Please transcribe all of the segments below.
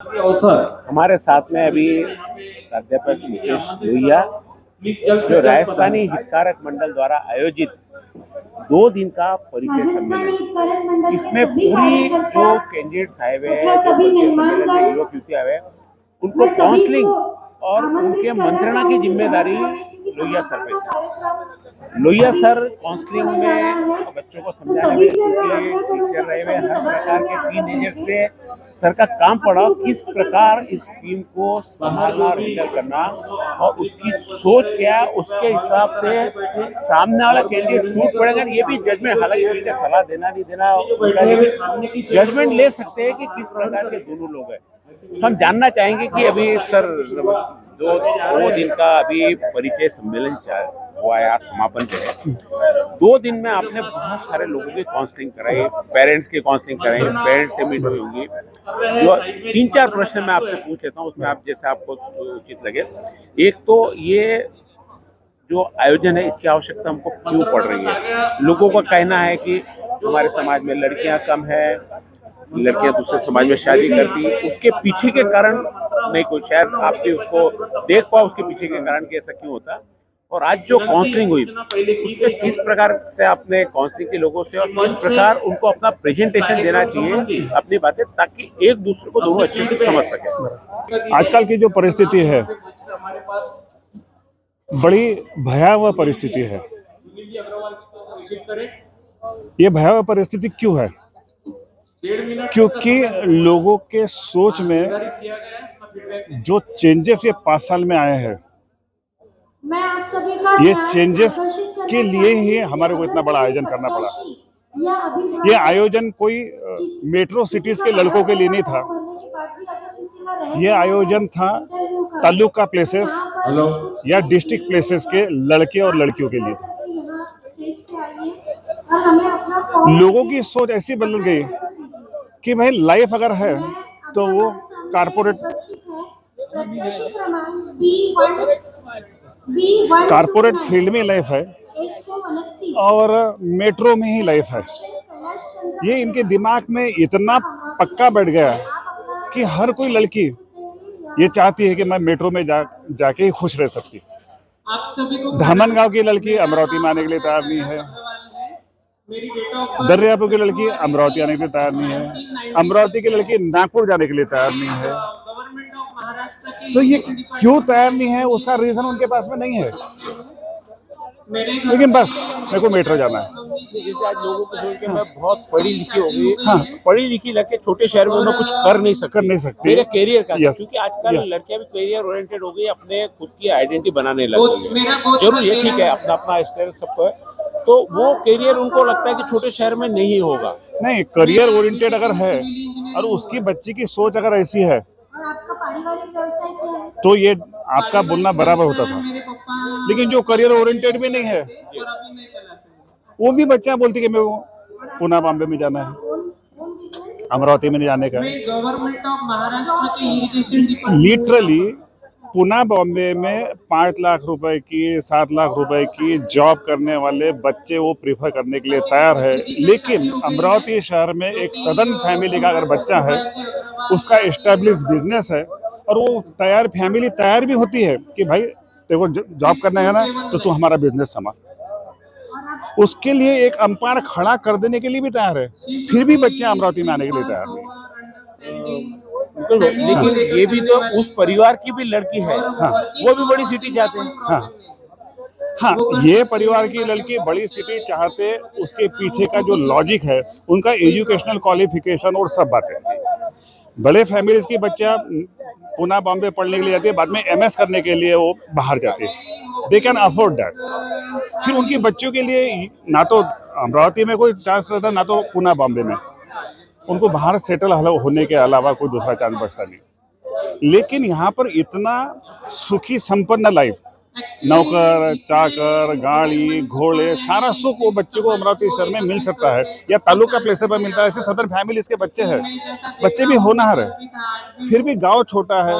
हमारे साथ में अभी प्राध्यापक मुकेश लोहिया, जो राजस्थानी हितकारक मंडल द्वारा आयोजित 2 दिन का परिचय सम्मेलन, इसमें पूरी जो कैंडिडेट्स आए हुए हैं, जो परिचय सम्मेलन में युवक युवती आए हुए हैं, उनको काउंसलिंग और उनके मंत्रणा की जिम्मेदारी लोहिया सर पे थी। लोहिया सर काउंसलिंग में बच्चों को समझाने में, क्योंकि टीचर रहे हुए हर प्रकार के टीनेजर से सर का काम पड़ा किस प्रकार इस टीम को संभालना और हैंडल करना, और उसकी सोच क्या, उसके हिसाब से सामने वाला कैंडिडेट सूट पड़ेगा। ये भी जजमेंट, हालांकि ठीक है सलाह देना नहीं देना उनका, लेकिन जजमेंट ले सकते हैं कि किस प्रकार के दोनों लोग हैं। हम जानना चाहेंगे कि अभी सर दो दिन का अभी परिचय सम्मेलन हुआ है, आज समापन पे है। 2 दिन में आपने बहुत सारे लोगों की काउंसलिंग कराई, पेरेंट्स की काउंसलिंग कराई, पेरेंट्स से मीट हुई होगी। जो 3-4 प्रश्न मैं आपसे पूछ लेता हूँ, उसमें आप जैसे आपको उचित लगे। एक तो ये जो आयोजन है, इसकी आवश्यकता हमको क्यों पड़ रही है? लोगों का कहना है कि हमारे समाज में लड़कियां कम है, लड़कियां दूसरे समाज में शादी करती, उसके पीछे के कारण नहीं कोई, शायद आप भी उसको देख पाओ उसके पीछे के कारण कि ऐसा क्यों होता। और आज जो काउंसलिंग हुई, उसमें किस प्रकार से आपने काउंसलिंग के लोगों से और किस प्रकार उनको अपना प्रेजेंटेशन देना चाहिए अपनी बातें, ताकि एक दूसरे को दोनों अच्छे से समझ सके। आजकल की जो परिस्थिति है, बड़ी भयावह परिस्थिति है। ये भयावह परिस्थिति क्यों है? क्योंकि लोगों के सोच में जो चेंजेस ये 5 साल में आए हैं, ये चेंजेस के लिए ही हमारे को इतना बड़ा आयोजन करना पड़ा। ये आयोजन कोई मेट्रो सिटीज के लड़कों के लिए नहीं था, ये आयोजन था तालुका प्लेसेस या डिस्ट्रिक्ट प्लेसेस के लड़के और लड़कियों के लिए। लोगों की सोच ऐसी बदल गई कि भाई लाइफ अगर है तो वो कारपोरेट फील्ड में लाइफ है और मेट्रो में ही लाइफ है। ये इनके दिमाग में इतना पक्का बैठ गया कि हर कोई लड़की ये चाहती है कि मैं मेट्रो में जाके ही खुश रह सकती। धामनगांव की लड़की अमरावती में आने के लिए तैयार नहीं है, दरियापुर की लड़की अमरावती आने के लिए तैयार नहीं है, अमरावती की लड़की नागपुर जाने के लिए तैयार नहीं है। तो ये क्यों तैयार नहीं है, उसका रीजन उनके पास में नहीं है, लेकिन बस मेरे को मेट्रो जाना है। जैसे आज लोगों को सोच के मैं बहुत पढ़ी लिखी हो गई, हाँ, पढ़ी लिखी लड़के छोटे शहर में मैं कुछ कर नहीं सकते मेरे करियर का, क्योंकि आजकल लड़कियां भी करियर ओरिएंटेड हो गई, अपने खुद की आइडेंटिटी बनाने लग गई है। जरूर ये ठीक है, अपना अपना स्टेटस सबको है, तो वो करियर उनको लगता है कि छोटे शहर में नहीं होगा। नहीं, करियर ओरिएंटेड अगर है और उसकी बच्ची की सोच अगर ऐसी है तो ये आपका बोलना बराबर होता था। लेकिन जो करियर ओरिएंटेड भी नहीं है, वो भी बच्चा बोलती कि मेरे को पुणे बॉम्बे में जाना है, अमरावती में नहीं जाने का। लिटरली पुणे बॉम्बे में 5 लाख रुपए की, 7 लाख रुपए की जॉब करने वाले बच्चे वो प्रीफर करने के लिए तैयार है। लेकिन अमरावती शहर में एक सदन फैमिली का अगर बच्चा है, उसका एस्टेब्लिश बिजनेस है और वो फैमिली तैयार भी होती है कि भाई तेरे को जॉब करना है ना, तो तू हमारा बिजनेस संभाल, उसके लिए एक अंपायर खड़ा कर देने के लिए भी तैयार है, फिर भी बच्चे अमरावती में आने के लिए तैयार नहीं। लेकिन ये भी तो उस परिवार की भी लड़की है, हाँ, वो भी बड़ी सिटी चाहते हैं। हाँ, ये परिवार की लड़की बड़ी सिटी चाहते, उसके पीछे का जो लॉजिक है, उनका एजुकेशनल क्वालिफिकेशन और सब बातें। बड़े फैमिलीज की बच्चा पुणे बॉम्बे पढ़ने के लिए जाती है, बाद में एमएस करने के लिए वो बाहर जाते हैं, दे कैन अफोर्ड दैट। फिर उनकी बच्चों के लिए ना तो अमरावती में कोई चांस रहता, ना तो पुणे बॉम्बे में, उनको बाहर सेटल होने के अलावा कोई दूसरा चांस बचता नहीं। लेकिन यहाँ पर इतना सुखी संपन्न लाइफ, नौकर चाकर, गाड़ी घोड़े, सारा सुख वो बच्चे को अमरावती शहर में मिल सकता है या तालुका प्लेस पर मिलता है। ऐसे सदर फैमिली के बच्चे हैं, बच्चे भी होनहार है, फिर भी गांव छोटा है,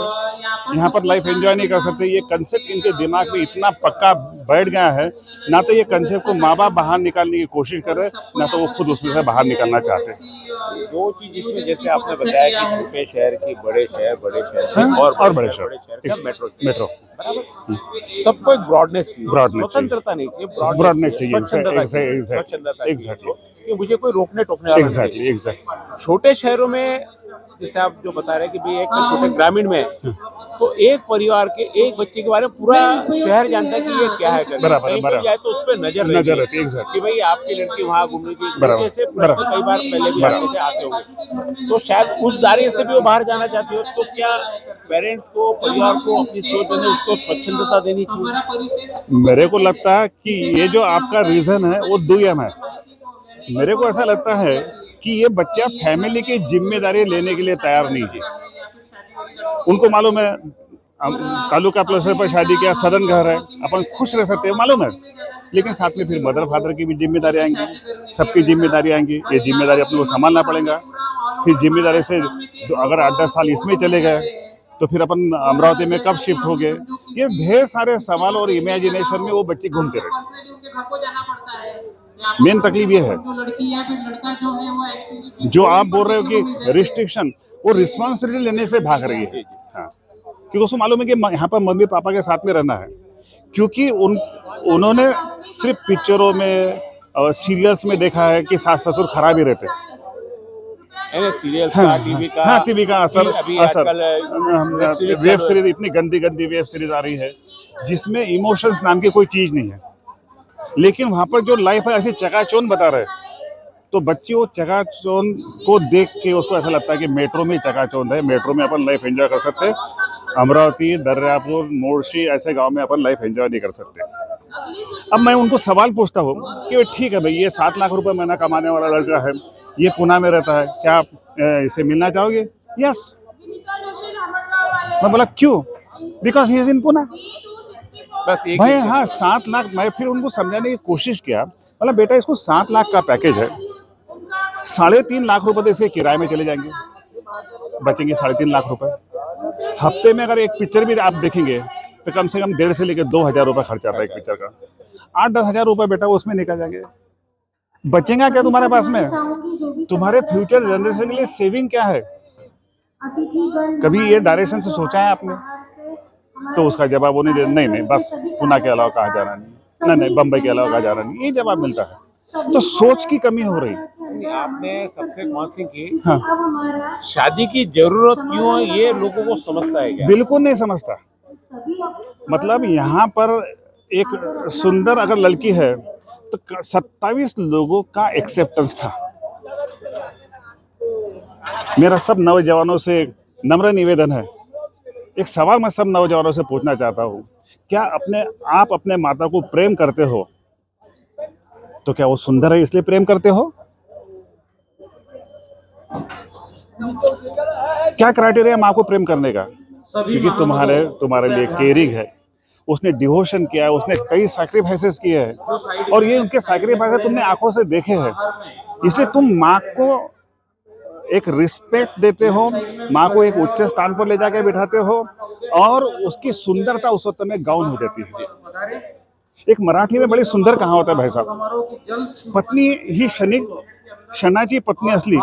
यहाँ पर लाइफ एंजॉय नहीं कर सकते। ये कंसेप्ट इनके दिमाग में इतना पक्का बैठ गया है, ना तो ये कंसेप्ट को माँ बाप बाहर निकालने की कोशिश कर रहे, ना तो वो खुद उसमें से बाहर निकलना चाहते। दो चीज इसमें, जैसे आपने बताया कि छोटे शहर की बड़े शहर हाँ, और बड़े शहर का मेट्रो बराबर। सबको एक ब्रॉडनेस चाहिए, Broadness स्वतंत्रता नहीं चाहिए, ब्रॉडनेस चाहिए, स्वच्छंदता चाहिए, एग्जैक्टली चाहिए कि मुझे कोई रोकने टोकने वाला नहीं चाहिए। एग्जैक्टली। छोटे शहरों में जैसे आप जो बता रहे हैं कि भाई एक छोटे ग्रामीण में तो एक परिवार के एक बच्चे के बारे में पूरा शहर जानता है कि ये क्या है करके। बराबर, कहीं बराबर। भी जाए तो उस पर नजर रहती है, exactly। कि भाई आपकी लड़की वहाँ घूम रही थी, बराबर, जैसे बराबर। प्रश्न कई बार पहले भी आते होंगे, तो शायद उस दायरे से भी वो बाहर जाना चाहती हो। तो क्या पेरेंट्स को, परिवार को अपनी सोच देने, उसको स्वच्छंदता देनी चाहिए? मेरे को लगता है कि ये जो आपका रीजन है वो दुय्यम है। मेरे को ऐसा लगता है कि ये बच्चा फैमिली की जिम्मेदारी लेने के लिए तैयार नहीं है। उनको मालूम है तालुका प्लस पर शादी किया, सदन घर है, अपन खुश रह सकते हैं, मालूम है। लेकिन साथ में फिर मदर फादर की भी जिम्मेदारी आएंगी, सबकी जिम्मेदारी आएंगी। ये जिम्मेदारी अपने को संभालना पड़ेगा। फिर जिम्मेदारी से अगर 8-10 साल इसमें चले गए तो फिर अपन अमरावती में कब शिफ्ट हो गए, ये ढेर सारे सवाल और इमेजिनेशन में वो बच्चे घूमते रहते। मेन तकलीफ ये है जो आप बोल रहे हो कि रिस्ट्रिक्शन, वो रिस्पॉन्सिबिलिटी लेने से भाग रही है। हाँ, क्योंकि उसको मालूम है कि यहाँ पर मम्मी पापा के साथ में रहना है, क्योंकि उन्होंने सिर्फ पिक्चरों में और सीरियल्स में देखा है कि सास ससुर खराब ही रहते। सीरियल्स का, टीवी का असर, वेब वेब सीरीज, इतनी गंदी गंदी वेब सीरीज आ रही है जिसमें इमोशंस नाम की कोई चीज नहीं है। लेकिन वहां पर जो लाइफ है ऐसी चकाचौंध बता रहे, तो बच्चे वो चकाचौंध को देख के उसको ऐसा लगता है कि मेट्रो में चकाचौंध है, मेट्रो में अपन लाइफ एंजॉय कर सकते हैं। अमरावती, दर्यापुर, मोर्शी ऐसे गांव में अपन लाइफ एंजॉय नहीं कर सकते। अब मैं उनको सवाल पूछता हूँ कि ठीक है भाई, ये 7 लाख रुपए महीना कमाने वाला लड़का है, ये पुणे में रहता है, क्या आप इसे मिलना चाहोगे? यस। मैं बोला क्यों? Because he is in Pune. बस एक भाई हाँ, 7 लाख। मैं फिर उनको समझाने की कोशिश किया, बोला बेटा इसको 7 लाख का पैकेज है, 3.5 लाख रुपए तो इसके किराए में चले जाएंगे, बचेंगे 3.5 लाख रुपए। हफ्ते में अगर एक पिक्चर भी आप देखेंगे तो कम से कम 1.5 से लेकर 2,000 रुपए खर्चा आता है एक पिक्चर का। 8-10 हजार रुपए बेटा उसमें निकल जाएंगे। बचेगा क्या तुम्हारे पास में? तुम्हारे फ्यूचर जनरेशन के लिए सेविंग क्या है? कभी ये डायरेक्शन से सोचा है आपने? तो उसका जवाब वो नहीं दे, नहीं बस पुणे के अलावा कहाँ जाना नहीं, नहीं बम्बई के अलावा कहाँ जाना नहीं, ये जवाब मिलता है। तो सोच की कमी हो रही। आपने सबसे कौन-सी की हाँ, शादी की जरूरत क्यों है, ये लोगों को समझता है क्या? बिल्कुल नहीं समझता। मतलब यहाँ पर एक सुंदर अगर लड़की है तो 27 लोगों का एक्सेप्टेंस था। मेरा सब नौजवानों से नम्र निवेदन है, एक सवाल मैं सब नौजवानों से पूछना चाहता हूँ, क्या आप अपने माता को प्रेम करते हो तो क्या वो सुंदर है इसलिए प्रेम करते हो? क्या क्राइटेरिया माँ को प्रेम करने का? क्योंकि तुम्हारे लिए केयरिंग है, उसने डिवोशन किया है, उसने कई सैक्रिफाइसेस किए हैं, और ये उनके सैक्रिफाइस तुमने आंखों से देखे हैं, इसलिए तुम माँ को एक रिस्पेक्ट देते हो, माँ को एक उच्च स्थान पर ले जाके बिठाते हो, और उसकी सुंदरता उस वक्त में गाउन हो जाती है। एक मराठी में बड़ी सुंदर कहावत है भाई साहब, पत्नी ही क्षणाची पत्नी असली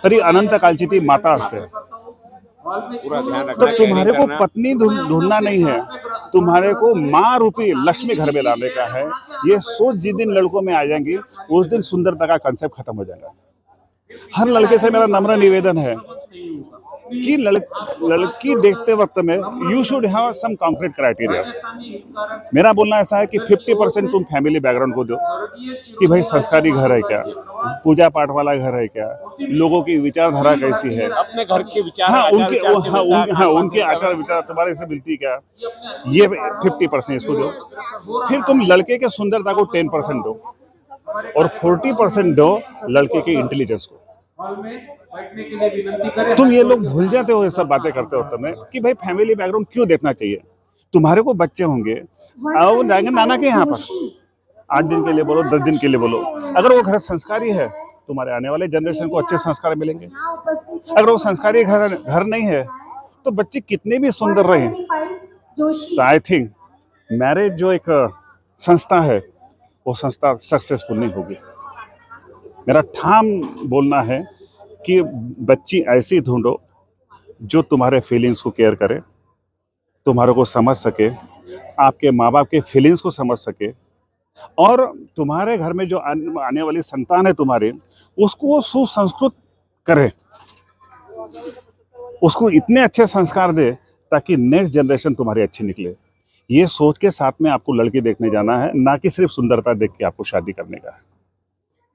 तरी अनंत कालची ती माता असते। पूरा ध्यान रखना तो है, तुम्हारे को करना। पत्नी ढूंढना नहीं है, तुम्हारे को माँ रूपी लक्ष्मी घर में लाने का है। ये सोच जिस दिन लड़कों में आ जाएंगी उस दिन सुंदरता का कंसेप्ट खत्म हो जाएगा। हर लड़के से मेरा नम्र निवेदन है कि लड़की देखते वक्त में you should have some concrete criteria. मेरा बोलना ऐसा है कि 50% तुम फैमिली बैकग्राउंड को दो, कि भाई संस्कारी घर है क्या, पूजा पाठ वाला घर है क्या, लोगों की विचारधारा कैसी है, अपने घर के विचार, हाँ उनके उनके आचार विचार तुम्हारे से मिलती क्या, ये 50% इसको दो। फिर तुम लड़के के सुंदरता को 10% दो, और 40% दो लड़के के इंटेलिजेंस को। तुम ये लोग भूल जाते हो ये सब बातें करते हो तुम्हें कि भाई फैमिली बैकग्राउंड क्यों देखना चाहिए। तुम्हारे को बच्चे होंगे, आओ जाएंगे नाना के यहाँ पर 8 दिन के लिए बोलो, 10 दिन के लिए बोलो, अगर वो घर संस्कारी है तुम्हारे आने वाले जनरेशन को अच्छे संस्कार मिलेंगे। अगर वो संस्कारी घर नहीं है, तो बच्चे कितने भी सुंदर रहे, तो आई थिंक मैरिज जो एक संस्था है वो संस्था सक्सेसफुल नहीं होगी। मेरा ठाम बोलना है कि बच्ची ऐसी ढूंढो जो तुम्हारे फीलिंग्स को केयर करे, तुम्हारे को समझ सके, आपके माँ बाप के फीलिंग्स को समझ सके, और तुम्हारे घर में जो आने वाली संतान है तुम्हारी, उसको सुसंस्कृत करे, उसको इतने अच्छे संस्कार दे ताकि नेक्स्ट जनरेशन तुम्हारी अच्छी निकले। ये सोच के साथ में आपको लड़की देखने जाना है, ना कि सिर्फ सुंदरता देख के आपको शादी करने का है।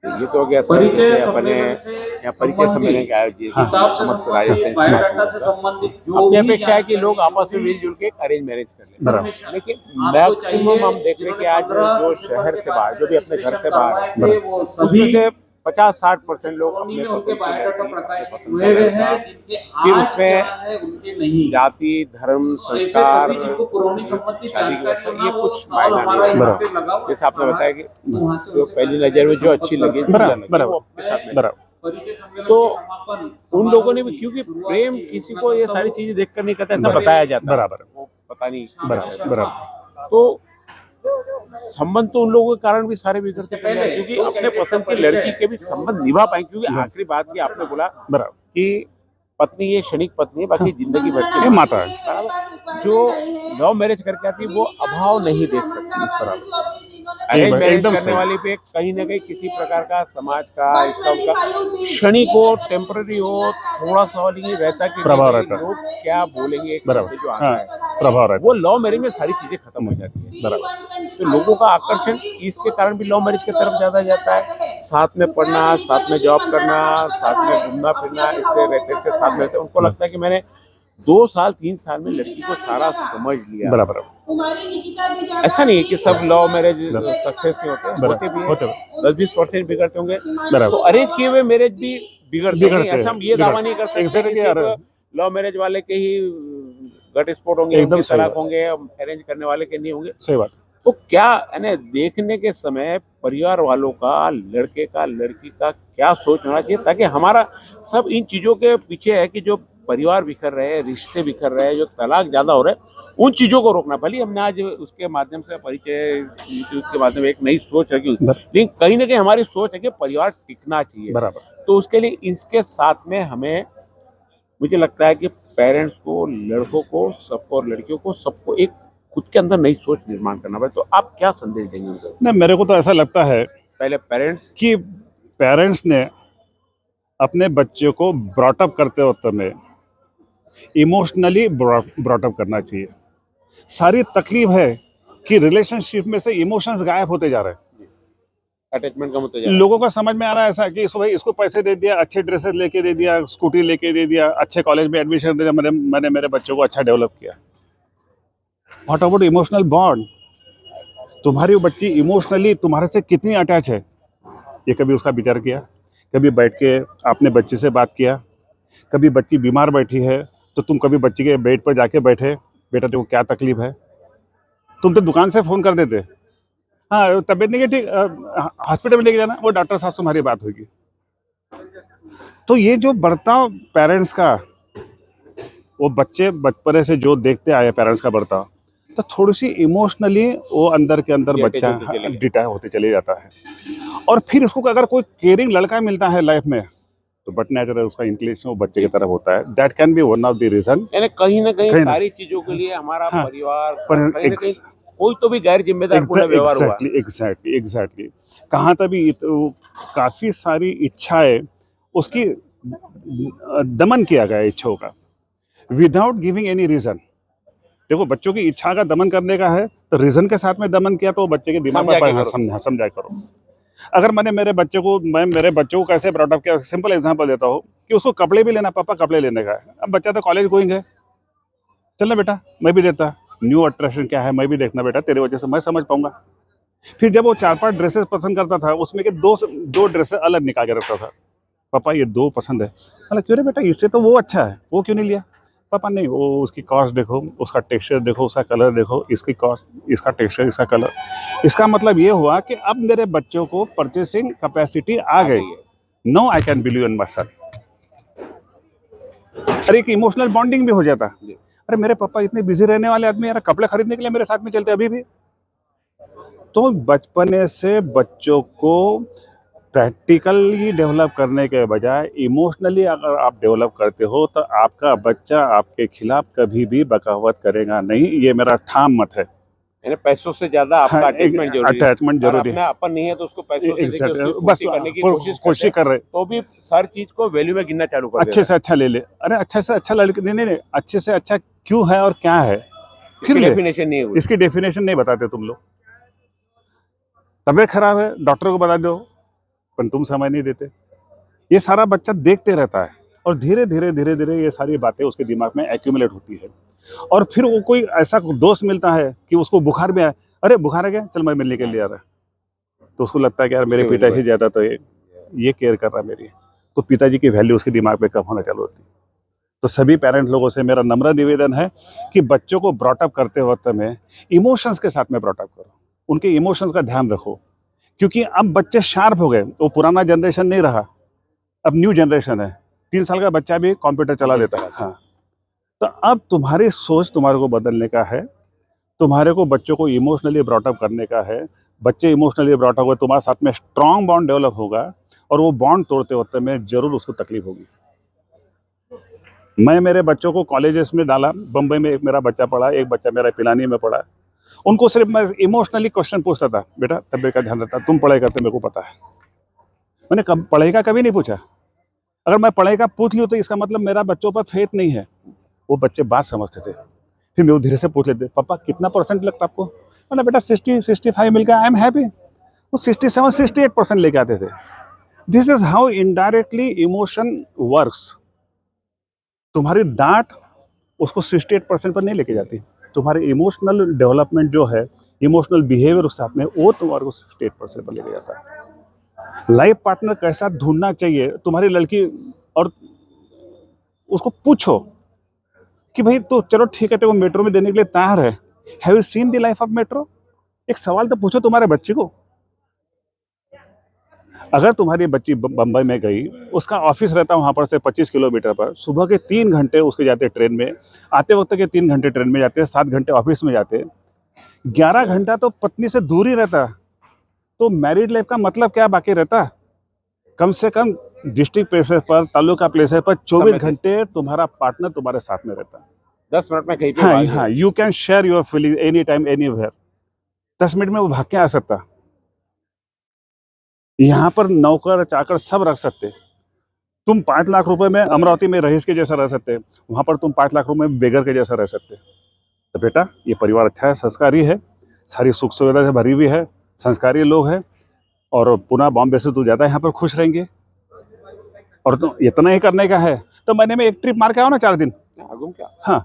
ये तो हो गया सर, जैसे अपने यहाँ परिचय सम्मेलन के आयोजित समस्त राजस्थान अपनी अपेक्षा है कि लोग आपस में मिलजुल के अरेंज मैरिज कर लें, लेकिन मैक्सिमम हम देख रहे हैं कि आज जो शहर से बाहर, जो भी अपने घर से बाहर है, उसमें से 50-60% लोग अपने पसंद की लड़की, अपने पसंद का लड़का, फिर उसमें जाति, धर्म, संस्कार, शादी की व्यवस्था, ये कुछ मायना नहीं रखता। जैसे आपने बताया कि जो पहली नजर में जो अच्छी लगे वो अपने साथ में, तो उन लोगों ने भी, क्योंकि प्रेम किसी को ये सारी चीजें देखकर नहीं करता, ऐसा बताया जाता है, बराबर, वो पता नहीं बराबर, तो संबंध तो उन लोगों के कारण भी सारे बिगड़ते चले जाए, क्योंकि अपने पसंद की लड़की के भी संबंध निभा पाए। क्योंकि आखिरी बात की आपने बोला कि पत्नी ये क्षणिक पत्नी है, बाकी जिंदगी भर की माता है। जो लव मैरिज करके आती है वो अभाव नहीं देख सकती, अरेंज मैरिज करने वाली पे कहीं ना कहीं किसी प्रकार का समाज का, इसका उनका क्षणिक हो, टेम्पररी हो, थोड़ा सा नहीं रहता कि प्रभाव रहता है, लोग क्या बोलेंगे, एक जो आता है प्रभाव रहता है, वो लव मैरिज में सारी चीजें खत्म हो जाती है। बराबर, तो लोगों का आकर्षण इसके कारण भी लव मैरिज की तरफ ज्यादा जाता है। साथ में पढ़ना, साथ में जॉब करना, साथ में घूमना फिरना, इससे रहते साथ में रहते, उनको लगता है कि मैंने 2 साल 3 साल में लड़की को सारा समझ लिया। बराबर, ऐसा नहीं है कि सब लव मैरिज सक्सेस नहीं होते भी, 10-20% बिगड़ते होंगे, तो अरेंज किए हुए मैरिज भी बिगड़ते हैं। ऐसा हम ये दावा नहीं कर सकते कि लव मैरिज वाले के ही घटस्फोट होंगे, तलाक होंगे, अरेंज करने वाले के नहीं होंगे। सही बात। तो क्या यानी देखने के समय परिवार वालों का, लड़के का, लड़की का क्या सोच होना चाहिए, ताकि हमारा सब इन चीजों के पीछे है कि जो परिवार बिखर रहे हैं, रिश्ते बिखर रहे हैं, जो तलाक ज्यादा हो रहे हैं, उन चीजों को रोकना। भले हमने आज उसके माध्यम से परिचय, यूट्यूब के माध्यम से एक नई सोच रखी, लेकिन कहीं ना कहीं हमारी सोच है कि परिवार टिकना चाहिए। बराबर, तो उसके लिए इसके साथ में हमें, मुझे लगता है कि पेरेंट्स को, लड़कों को, सबको, और लड़कियों को, सबको एक खुद के अंदर नई सोच निर्माण करना पड़े। तो आप क्या संदेश देंगे उनको? नहीं, मेरे को तो ऐसा लगता है पहले पेरेंट्स ने अपने बच्चे को ब्रॉटअप करते वक्त में इमोशनली ब्रॉटअप करना चाहिए। सारी तकलीफ है कि रिलेशनशिप में से इमोशंस गायब होते जा रहे हैं, अटैचमेंट कम होते जा रहा है। लोगों का समझ में आ रहा है ऐसा कि भाई इसको पैसे दे दिया, अच्छे ड्रेसेस लेके दे दिया, स्कूटी लेके दे दिया, अच्छे कॉलेज में एडमिशन दे दिया, मैंने मेरे बच्चों को अच्छा डेवलप किया। What about emotional bond? तुम्हारी बच्ची इमोशनली तुम्हारे से कितनी अटैच है, ये कभी उसका विचार किया? कभी बैठ के आपने बच्चे से बात किया? कभी बच्ची बीमार बैठी है तो तुम कभी बच्ची के बेड पर जाके बैठे, बेटा देखो क्या तकलीफ है? तुम तो दुकान से फ़ोन कर देते, हाँ तबीयत नहीं है ठीक, हॉस्पिटल में लेके जाना, वो डॉक्टर साहब से हमारी बात होगी। तो ये जो बर्ताव पेरेंट्स का, वो बच्चे बचपने से जो देखते आए पेरेंट्स का बर्ताव, तो थोड़ी सी इमोशनली वो अंदर के अंदर बच्चा डिटैच होते चले जाता है। और फिर उसको अगर कोई केयरिंग लड़का मिलता है लाइफ में, तो बट नेचुरल उसका इंक्लिनेशन वो बच्चे की तरफ होता है। That can be one of the reason. यानी कहीं ना कहीं सारी चीजों के लिए हमारा परिवार, कहीं ना कहीं कोई तो भी गैर जिम्मेदार पूर्ण व्यवहार हुआ। एग्जैक्टली कहाँ तक भी काफी सारी इच्छाएं उसकी दमन किया गया, इच्छाओं का, विदाउट गिविंग एनी रीजन। देखो बच्चों की इच्छा का दमन करने का है तो रीजन के साथ में दमन किया तो बच्चे के दिमाग पर समझा करो। अगर मैं मेरे बच्चे को कैसे ब्रॉटअप किया, सिंपल एग्जांपल देता हूँ कि उसको कपड़े भी लेना, पापा कपड़े लेने का है, अब बच्चा तो कॉलेज गोइंग है, चल ना बेटा मैं भी देता, न्यू अट्रैक्शन क्या है मैं भी देखना बेटा, तेरे वजह से मैं समझ पाऊंगा। फिर जब वो 4-5 ड्रेसेस पसंद करता था, उसमें के दो ड्रेसेस अलग निकाल के रखता था, पापा ये 2 पसंद है। मतलब क्यों रे बेटा, इससे तो वो अच्छा है, वो क्यों नहीं लिया? पापा नहीं, वो उसकी कॉस्ट देखो, उसका टेक्सचर देखो, उसका कलर देखो, इसकी कॉस्ट, इसका टेक्सचर, इसका कलर। इसका मतलब ये हुआ कि अब मेरे बच्चों को परचेसिंग कैपेसिटी आ गई है। No I can believe in my son. अरे एक इमोशनल बॉन्डिंग भी हो जाता। अरे मेरे पापा इतने बिजी रहने वाले आदमी यार, कपड़े खरीदने के लिए मेरे साथ में चलते अभी भी। तो बचपने से बच्चों को प्रैक्टिकली डेवलप करने के बजाय इमोशनली अगर आप डेवलप करते हो तो आपका बच्चा आपके खिलाफ कभी भी बगावत करेगा नहीं, ये मेरा ठाम मत है। यानी पैसों से ज्यादा आपका हाँ, अटैचमेंट जरूरी है। अटैचमेंट और जरूरी अपना है। अपन नहीं है तो उसको पैसों से देखिए एग्जैक्ट, उसकी बस पूर्ति करने की कोशिश कर रहे, तो भी हर चीज को वैल्यू में गिनना चालू कर अच्छे देता से अच्छा ले ले। अरे अच्छे से अच्छा लड़के, नहीं नहीं नहीं, अच्छे से अच्छा क्यों है और क्या है फिर इसकी ले। डेफिनेशन नहीं है वो। इसकी डेफिनेशन नहीं बताते तुम लोग। तबीयत खराब है डॉक्टर को बता दो, पर तुम समय नहीं देते। ये सारा बच्चा देखते रहता है और धीरे धीरे धीरे धीरे ये सारी बातें उसके दिमाग में एक्यूमुलेट होती है। और फिर वो कोई ऐसा दोस्त मिलता है कि उसको बुखार भी आया, अरे बुखार आ गया चल मैं मिलने के लिए आ रहा है, तो उसको लगता है कि यार मेरे उसकी पिताजी value ज़्यादा तो ये केयर कर रहा है मेरी, तो पिताजी की वैल्यू उसके दिमाग में कम होना चालू होती है। तो सभी पेरेंट लोगों से मेरा नम्र निवेदन है कि बच्चों को ब्रॉटअप करते वक्त में इमोशंस के साथ में ब्रॉटअप करो, उनके इमोशंस का ध्यान रखो, क्योंकि अब बच्चे शार्प हो गए। वो पुराना जनरेशन नहीं रहा, अब न्यू जनरेशन है। 3 साल का बच्चा भी कंप्यूटर चला लेता है। हाँ, तो अब तुम्हारी सोच तुम्हारे को बदलने का है, तुम्हारे को बच्चों को इमोशनली ब्रॉटअप करने का है। बच्चे इमोशनली ब्रॉटअप हुए, तुम्हारे साथ में स्ट्रांग बॉन्ड डेवलप होगा, और वो बॉन्ड तोड़ते वक्त में जरूर उसको तकलीफ होगी। मैं मेरे बच्चों को कॉलेजेस में डाला, बम्बई में एक मेरा बच्चा पढ़ा, एक बच्चा मेरा पिलानी में पढ़ा। उनको सिर्फ मैं इमोशनली क्वेश्चन पूछता था, बेटा तबियत का ध्यान रखता, तुम पढ़ाई करते मेरे को पता है। मैंने कब पढ़ाई का कभी नहीं पूछा। अगर मैं पढ़ाई का पूछ लूँ तो इसका मतलब मेरा बच्चों पर फेथ नहीं है। वो बच्चे बात समझते थे। फिर मैं वो धीरे से पूछ लेते, पापा कितना परसेंट लगता आपको? मैंने बेटा 60-65 मिल गया, आई एम हैप्पी। वो 67-68% लेके आते थे। This is how indirectly emotion works. तुम्हारी डांट उसको 68% पर नहीं लेके जाती, तुम्हारे इमोशनल डेवलपमेंट जो है, इमोशनल बिहेवियर के साथ में, वो तुम्हारे को 68% पर लेके जाता है। लाइफ पार्टनर कैसा ढूंढना चाहिए तुम्हारी लड़की, और उसको पूछो कि भाई तो चलो ठीक है, तो वो मेट्रो में देने के लिए तैयार है, have you seen the life of metro? एक सवाल तो पूछो तुम्हारे बच्चे को। अगर तुम्हारी बच्ची बम्बई में गई, उसका ऑफिस रहता है वहाँ पर से 25 किलोमीटर पर, सुबह के 3 घंटे उसके जाते ट्रेन में, आते वक्त के 3 घंटे ट्रेन में जाते, 7 घंटे ऑफिस में जाते, 11 घंटा तो पत्नी से दूर ही रहता, तो मैरिड लाइफ का मतलब क्या बाकी रहता? कम से कम डिस्ट्रिक्ट प्लेसेस पर, तालुका प्लेसेस पर 24 घंटे तुम्हारा पार्टनर तुम्हारे साथ में रहता है। 10 मिनट में कहीं पे हाँ भाग हाँ, जाए। You can share your feeling any time anywhere. 10 minute में वो भाग के आ सकता। यहाँ पर नौकर चाकर सब रख सकते। तुम 5 लाख रुपए में अमरावती में रईस के जैसा रह सकते, वहां पर तुम 5 लाख रुपए में बेगर के जैसा रह सकते। तो बेटा ये परिवार अच्छा है, संस्कारी है, सारी सुख सुविधा से भरी हुई है, संस्कारी लोग हैं, और पुनः बॉम्बे से तू जाता है यहाँ पर खुश रहेंगे, और तो इतना ही करने का है तो महीने में एक ट्रिप मार के आओ ना 4 दिन। घूम क्या? हाँ,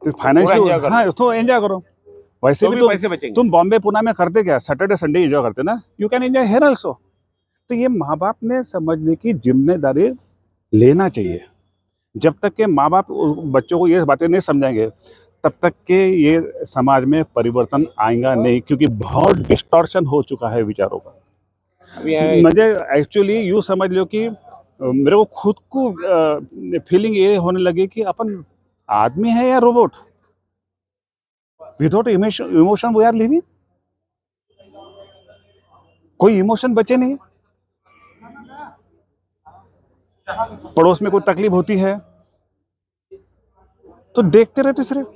तो enjoy फाइनेंशियल, करो। हाँ तो एंजॉय करो। वैसे तो भी भी तो पैसे बचेंगे। तुम बॉम्बे पुणे में करते क्या, सैटरडे संडे एंजॉय करते ना, you can enjoy here also. तो ये माँ बाप ने समझने की जिम्मेदारी लेना चाहिए। जब तक के माँ बाप बच्चों को ये बातें नहीं समझाएंगे, तब तक के ये समाज में परिवर्तन आएगा नहीं, क्योंकि बहुत डिस्टॉर्शन हो चुका है विचारों का। अभी यहाँ मुझे एक्चुअली यूँ समझ लो कि मेरे को खुद को फीलिंग ये होने लगी कि अपन आदमी है या robot, without emotion we are living. कोई इमोशन बचे नहीं। पड़ोस में कोई तकलीफ होती है तो देखते रहते सिर्फ,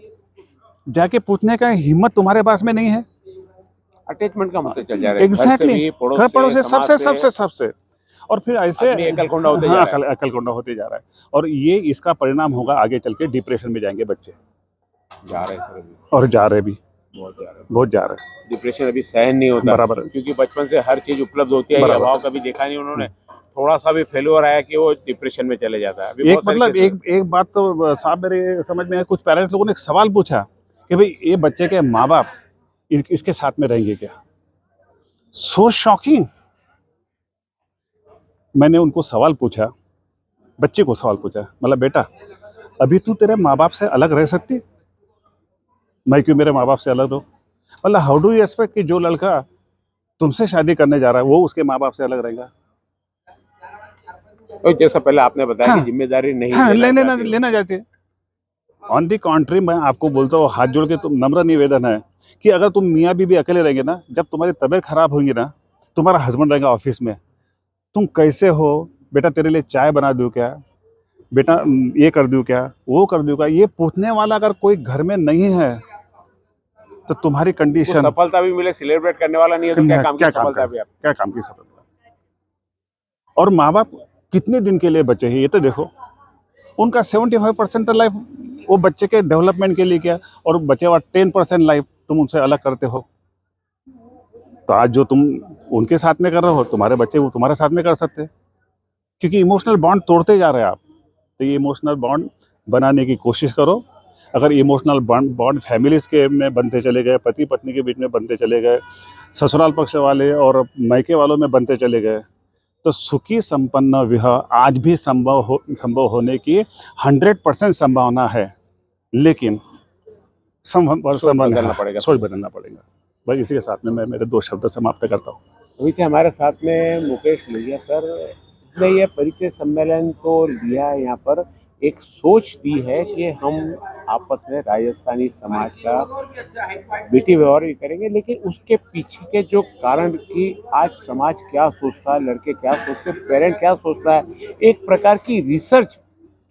जाके पूछने का हिम्मत तुम्हारे पास में नहीं है। अटैचमेंट का मतलब चल जा रहा है। घर से एग्जैक्टली, भी, घर पड़ोस से, समाज सबसे से सबसे सबसे। और फिर ऐसे आदमी एकलकोंडा होते जा हाँ, रहा है। एकलकोंडा होते जा रहा है, और ये इसका परिणाम होगा आगे चल के, डिप्रेशन में जाएंगे बच्चे, जा रहे हैं सर अभी। और जा रहे भी, बहुत जा रहे हैं। बहुत जा रहे हैं। डिप्रेशन अभी सहन नहीं होता। बराबर है। क्योंकि बचपन से हर चीज उपलब्ध होती है, ये बराबर। अभाव कभी देखा नहीं उन्होंने। थोड़ा सा भी फेल्योर आया कि वो डिप्रेशन में चले जाता है। अभी एक बहुत सारे मतलब cases एक बात तो साहब मेरे समझ में है, कुछ पेरेंट्स लोगों ने एक सवाल पूछा कि भाई ये बच्चे के माँ बाप इसके साथ में रहेंगे क्या? So shocking. मैंने उनको सवाल पूछा, बच्चे को सवाल पूछा, मतलब बेटा अभी तू तेरे माँ बाप से अलग रह सकती? मैं क्यों मेरे माँ बाप से अलग रहूं? मतलब हाउ डू यू एक्सपेक्ट कि जो लड़का तुमसे शादी करने जा रहा है वो उसके माँ बाप से अलग रहेगा? तो जैसा पहले आपने बताया हाँ, कि जिम्मेदारी नहीं हाँ लेना चाहते हो। लेना चाहते हैं। ऑन दी कॉन्ट्री मैं आपको बोलता हूँ, हाथ जोड़ के तुम नम्र निवेदन है कि अगर तुम मियाँ बीवी अकेले रहेंगे ना, जब तुम्हारी तबीयत खराब होगी ना, तुम्हारा हस्बैंड रहेगा ऑफिस में, तुम कैसे हो बेटा, तेरे लिए चाय बना दूं क्या बेटा, ये कर दूं क्या, वो कर दूं क्या, ये पूछने वाला अगर कोई घर में नहीं है तो तुम्हारी को कंडीशन सफलता भी मिले, सेलिब्रेट करने वाला नहीं है तो क्या काम की सफलता भी आप। क्या काम की सफलता। और माँ बाप कितने दिन के लिए बचे हैं ये तो देखो, उनका 75% लाइफ वो बच्चे के डेवलपमेंट के लिए किया, और बचे हुआ 10% लाइफ तुम उनसे अलग करते हो। तो आज जो तुम उनके साथ में कर रहे हो, तुम्हारे बच्चे वो तुम्हारे साथ में कर सकते हैं, क्योंकि इमोशनल बॉन्ड तोड़ते जा रहे हैं आप। तो ये इमोशनल बॉन्ड बनाने की कोशिश करो। अगर इमोशनल बॉन्ड फैमिलीज के में बनते चले गए, पति पत्नी के बीच में बनते चले गए, ससुराल पक्ष वाले और मायके वालों में बनते चले गए, तो सुखी संपन्न विवाह आज भी संभव होने की 100% संभावना है, लेकिन सोच बदलना पड़ेगा। सोच बदलना पड़ेगा। भाई इसी के साथ में मैं मेरे 2 शब्द समाप्त करता हूँ। अभी थे हमारे साथ में मुकेश लोहिया सर ने ये परिचय सम्मेलन तो लिया है, यहाँ पर एक सोच दी है कि हम आपस में राजस्थानी समाज का बेटी व्यवहार भी करेंगे, लेकिन उसके पीछे के जो कारण कि आज समाज क्या सोचता है, लड़के क्या सोचते हैं, पेरेंट क्या सोचता है, एक प्रकार की रिसर्च,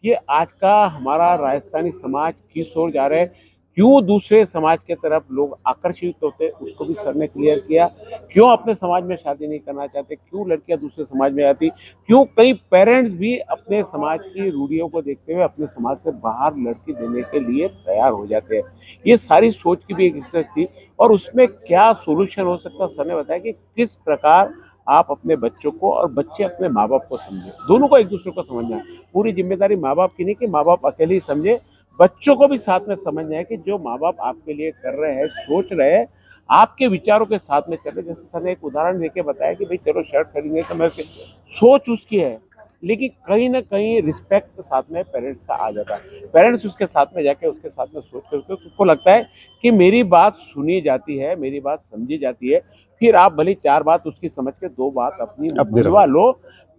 ये आज का हमारा राजस्थानी समाज किस ओर जा रहा है, क्यों दूसरे समाज के तरफ लोग आकर्षित होते हैं, उसको भी सर ने क्लियर किया। क्यों अपने समाज में शादी नहीं करना चाहते, क्यों लड़कियां दूसरे समाज में आती, क्यों कई पेरेंट्स भी अपने समाज की रूढ़ियों को देखते हुए अपने समाज से बाहर लड़की देने के लिए तैयार हो जाते हैं। ये सारी सोच की भी एक रिसर्च थी, और उसमें क्या सोल्यूशन हो सकता है, सर ने बताया कि किस प्रकार आप अपने बच्चों को और बच्चे अपने माँ बाप को समझे, दोनों को एक दूसरे को समझना है। पूरी जिम्मेदारी माँ बाप की नहीं कि माँ बाप अकेले ही समझे, बच्चों को भी साथ में समझना है कि जो माँ बाप आपके लिए कर रहे हैं, सोच रहे हैं, आपके विचारों के साथ में चल रहे। जैसे सर ने एक उदाहरण देके बताया कि भाई चलो शर्ट खरीदने तो मैं सोच उसकी है, लेकिन कहीं ना कहीं रिस्पेक्ट साथ में पेरेंट्स का आ जाता है। पेरेंट्स उसके साथ में जाके उसके साथ में सोच करके उसको लगता है कि मेरी बात सुनी जाती है, मेरी बात समझी जाती है, फिर आप भले 4 बात उसकी समझ के 2 बात अपनी मनवा लो,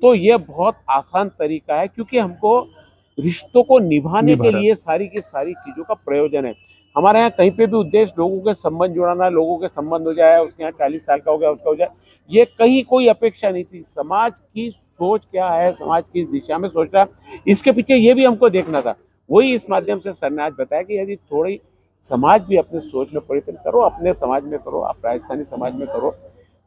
तो ये बहुत आसान तरीका है, क्योंकि हमको रिश्तों को निभाने के लिए सारी की सारी चीजों का प्रयोजन है। हमारे यहाँ कहीं पे भी उद्देश्य लोगों के संबंध जुड़ाना, लोगों के संबंध हो जाए, उसके यहाँ 40 साल का हो गया, उसका हो जाए, ये कहीं कोई अपेक्षा नहीं थी। समाज की सोच क्या है, समाज किस दिशा में सोच रहा है, इसके पीछे ये भी हमको देखना था। वही इस माध्यम से सर ने आज बताया कि यदि थोड़ी समाज भी अपने सोच में परिवर्तन करो, अपने समाज में करो, आप राजस्थानी समाज में करो,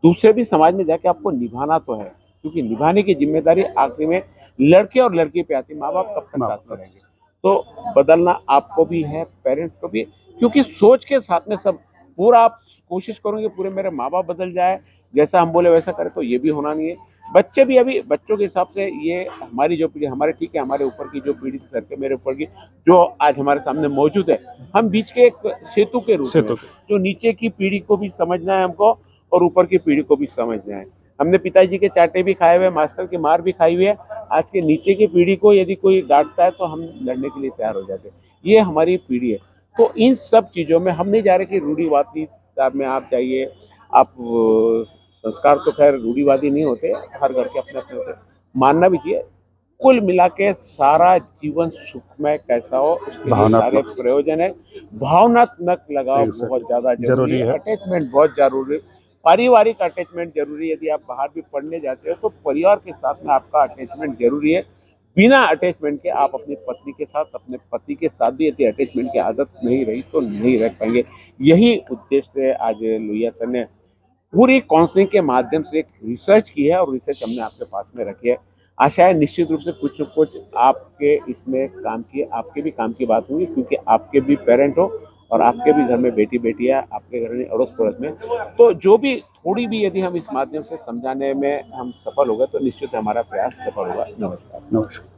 दूसरे भी समाज में जाके आपको निभाना तो है, क्योंकि निभाने की जिम्मेदारी आखिरी में लड़के और लड़की पे आती है। माँ बाप कब तक साथ में रहेंगे, तो बदलना आपको भी है, पेरेंट्स को भी, क्योंकि सोच के साथ में सब पूरा आप कोशिश करोगे पूरे मेरे माँ बाप बदल जाए, जैसा हम बोले वैसा करें, तो ये भी होना नहीं है। बच्चे भी अभी बच्चों के हिसाब से, ये हमारी जो पीढ़ी, हमारे ठीक है, हमारे ऊपर की जो पीढ़ी थी सर के मेरे ऊपर की, जो आज हमारे सामने मौजूद है, हम बीच के एक सेतु के रूप में, जो नीचे की पीढ़ी को भी समझना है हमको और ऊपर की पीढ़ी को भी समझना है। हमने पिताजी के चाटे भी खाए हुए, मास्टर की मार भी खाई हुई है, आज के नीचे की पीढ़ी को यदि कोई डांटता है तो हम लड़ने के लिए तैयार हो जाते हैं। ये हमारी पीढ़ी है। तो इन सब चीज़ों में हम नहीं जा रहे कि रूढ़िवादी में आप जाइए, आप संस्कार तो खैर रूढ़िवादी नहीं होते, हर घर के अपने अपने होते, मानना भी चाहिए। कुल मिला के सारा जीवन सुखमय कैसा हो, उसके लिए सारे प्रयोजन है। भावनात्मक लगाव बहुत ज्यादा जरूरी है, अटैचमेंट बहुत जरूरी है, पारिवारिक अटैचमेंट जरूरी है। यदि आप बाहर भी पढ़ने जाते हो तो परिवार के साथ में आपका अटैचमेंट जरूरी है। बिना अटैचमेंट के आप अपनी पत्नी के साथ, अपने पति के साथ भी यदि अटैचमेंट की आदत नहीं रही तो नहीं रह पाएंगे। यही उद्देश्य से आज लोहिया सर ने पूरी काउंसलिंग के माध्यम से एक रिसर्च की है, और रिसर्च हमने आपके पास में रखी है। आशा है निश्चित रूप से कुछ न कुछ आपके इसमें काम की, आपके भी काम की बात होगी, क्योंकि आपके भी पेरेंट हो और आपके भी घर में बेटी बेटी है, आपके घर में अड़ोस पड़ोस में, तो जो भी थोड़ी भी यदि हम इस माध्यम से समझाने में हम सफल हो गए तो निश्चित हमारा प्रयास सफल होगा। नमस्कार।